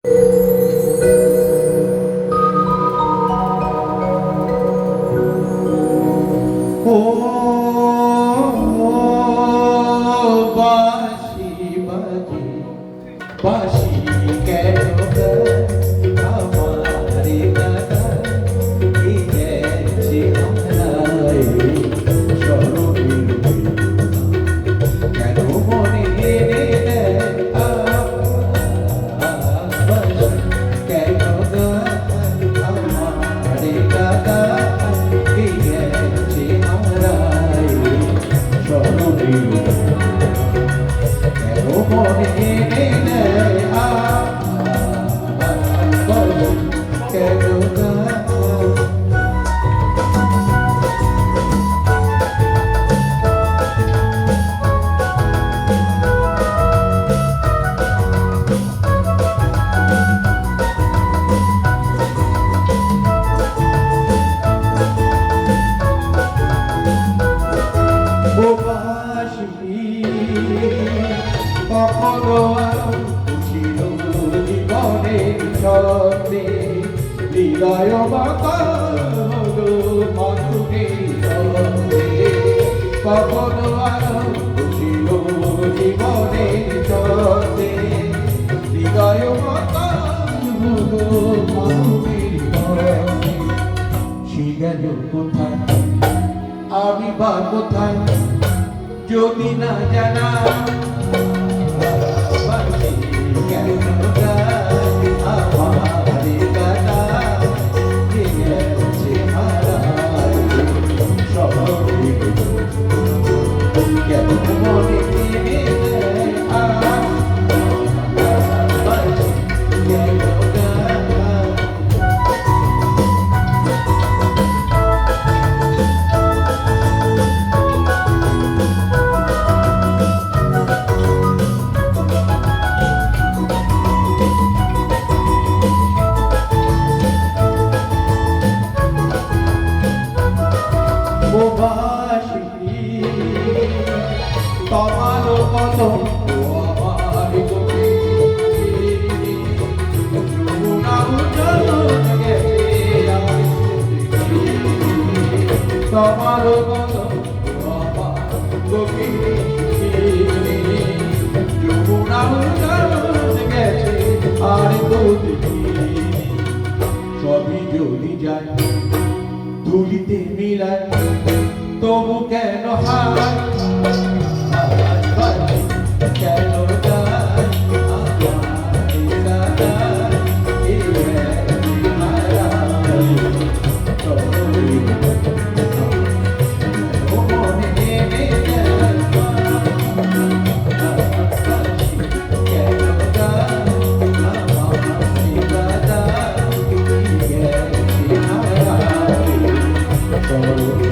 ও বাঁশি বাজে বাঁশি কেন আমারে দাদা এই গেছে আমরাই স্মরণের কেন মনে এনে দেয় বাঁশি কেন আমারে দাদা এই গেছে আমরাই স্মরণের কেন মনে এনে দেয় কেন কখনো ছিল জীবনে ছন্দে হৃদয় মধুরে ছন্দে কখনো ছিল জীবনে ছন্দে হৃদয় মধুরে ছন্দে সে গেল কোথায় আমি বা কোথায় যদি না জানা কেন আমারে দাদা গেছে হারায় সবাই কেন মনে তোমার কত আমার তোমার কত গেছে আর সবই যদি যায় ধুলিতে মিলায় তবু কেন হায় কেন Oh